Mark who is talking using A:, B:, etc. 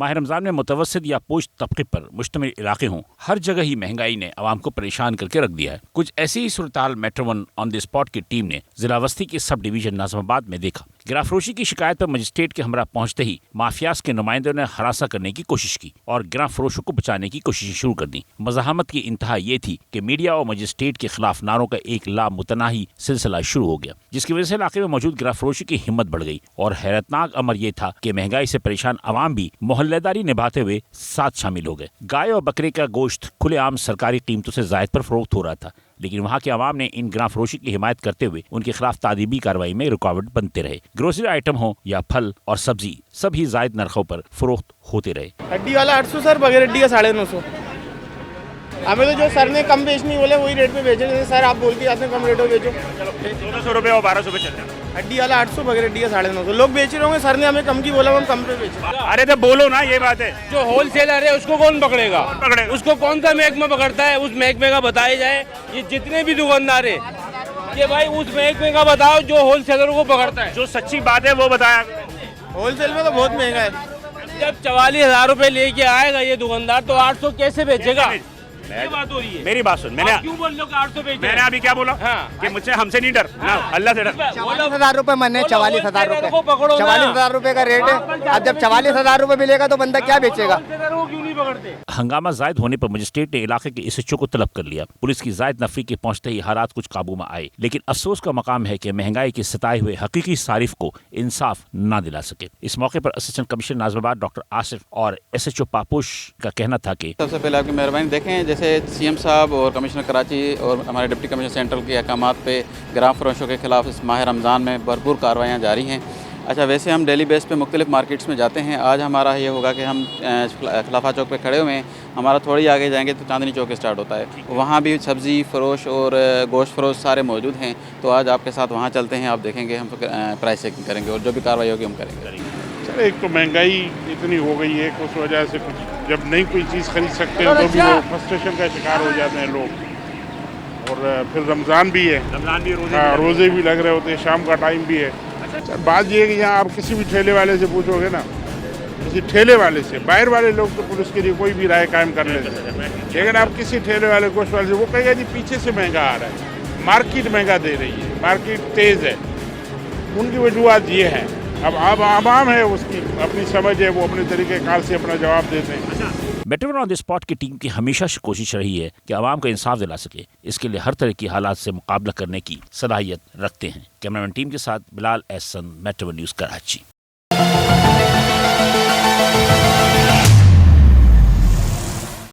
A: माह रमजान में मुतवस्सित या पोश तबके पर मुश्तमिल इलाके हों, हर जगह ही महंगाई ने आवाम को परेशान करके रख दिया है। कुछ ऐसी ही सूरत-ए-हाल metro one on the spot की टीम ने जिला वस्ती के सब डिवीजन नाज़िमाबाद में देखा। गिराफरोशी की शिकायत पर मजिस्ट्रेट के हमरा पहुंचते ही माफियाज के नुमाइंदों ने हरासा करने की कोशिश की और गिराफरोशों को बचाने की कोशिश शुरू कर दी। मज़ाहमत की इंतहा ये थी कि मीडिया और मजिस्ट्रेट के खिलाफ नारों का एक लामुतनाही सिलसिला शुरू हो गया, जिसकी वजह से इलाके में मौजूद गिराफरोशी की हिम्मत बढ़ गई। और हैरतनाक अमर यह था कि महंगाई से परेशान अवाम भी मोहल्लेदारी निभाते हुए साथ शामिल हो गए। गाय और बकरे का गोश्त खुलेआम सरकारी कीमतों से जायद पर फरोख्त हो रहा था, लेकिन वहाँ के अवाम ने इन गिराफरोशी की हिमायत करते हुए उनके खिलाफ तादीबी कार्रवाई में रुकावट बनते रहे। ग्रोसरी आइटम हो या फल और सब्जी, सभी जायद नरखों पर फरोख्त होते रहे।
B: हड्डी वाला 800 सर, बगैर हड्डी का 950। हमें तो जो सर ने कम बेचनी बोले वही रेट पे बेचे। जैसे सर आप बोल के आपने कम रेट में बेचो,
A: 1400 रुपये और 1200 रुपये चलते हैं।
B: हड्डी वाला 800, बगैर हड्डी का 950। लोग बेच रहे होंगे, सर ने हमें कम की बोला, हम कम पे बेचे।
A: अरे तो बोलो ना, ये बात है।
C: जो होलसेलर है उसको कौन पकड़ेगा? उसको कौन सा महकमा पकड़ता है? उस महकमे का बताया जाए। ये जितने भी दुकानदार है, ये भाई उस महकमे का बताओ जो होलसेलर को पकड़ता है।
A: जो सच्ची बात है वो बताया।
B: होलसेल में तो बहुत महंगा है।
C: जब 44,000 रुपए लेके आएगा ये दुकानदार, तो 800 कैसे बेचेगा? ये बात हो रही है।
A: मेरी बात सुन, मैंने
C: क्यों बोल लो कि 800 बेचे?
A: मैंने अभी क्या बोला?
C: हाँ।
A: कि मुझसे हमसे नहीं डर ना, अल्लाह से डर।
D: 44,000 रुपए मन है। 44,000 रुपए,
C: पकड़ो।
D: 44,000 रुपए का रेट है। अब जब 44,000 रुपए मिलेगा तो बंदा क्या बेचेगा?
C: क्यों नहीं पकड़ते?
A: हंगामा जायद होने पर मजिस्ट्रेट ने इलाके के एसएचओ को तलब कर लिया। पुलिस की जायद नफरी के पहुंचते ही हालात कुछ काबू में आए, लेकिन अफसोस का मकाम है कि महंगाई के सताए हुए हकीकी सारिफ को इंसाफ न दिला सके। इस मौके पर assistant commissioner Nazimabad doctor Asif और एसएचओ पापोश का कहना था कि
E: सबसे पहले आपकी मेहरबानी देखें, जैसे सीएम साहब और कमिश्नर कराची और हमारे डिप्टी कमिश्नर सेंट्रल के अहकामात पे गिराफरोशों के खिलाफ इस माह रमज़ान में भरपूर कार्रवाइयाँ जारी हैं। अच्छा, वैसे हम डेली बेस पे मुख्तलिफ मार्केट्स में जाते हैं। आज हमारा ये होगा कि हम खिलाफा चौक पे खड़े हुए हैं। हमारा थोड़ी आगे जाएंगे तो चांदनी चौक स्टार्ट होता है, वहाँ भी सब्ज़ी फरोश और गोश्त फरोश सारे मौजूद हैं। तो आज आपके साथ वहाँ चलते हैं, आप देखेंगे हम प्राइस चेकिंग करेंगे और जो भी कार्रवाई होगी हम करेंगे।
F: सर, एक तो महंगाई इतनी हो गई है कि उस वजह से कुछ जब नहीं कोई चीज़ खरीद सकते हैं तो भी वो फ्रस्ट्रेशन का शिकार हो जाते हैं लोग। और फिर रमज़ान भी है, रोज़े भी लग रहे होते हैं, शाम का टाइम भी है। सर, बात ये है कि यहाँ आप किसी भी ठेले वाले से पूछोगे ना, किसी ठेले वाले से, बाहर वाले लोग तो पुलिस के लिए कोई भी राय कायम कर लेते हैं, लेकिन आप किसी ठेले वाले गोश्त वाले से वो कहेगा जी पीछे से महंगा आ रहा है, मार्केट महंगा दे रही है, मार्केट तेज़ है। उनकी वजूहत ये है। अब आवाम है, उसकी अपनी समझ है, वो अपने तरीके कार से अपना जवाब देते हैं।
A: Metro one on the spot की टीम की हमेशा से कोशिश रही है कि आवाम को इंसाफ दिला सके। इसके लिए हर तरह की हालात से मुकाबला करने की सलाहियत रखते हैं। कैमरामैन टीम के साथ Bilal Ahsan, Metro One News Karachi.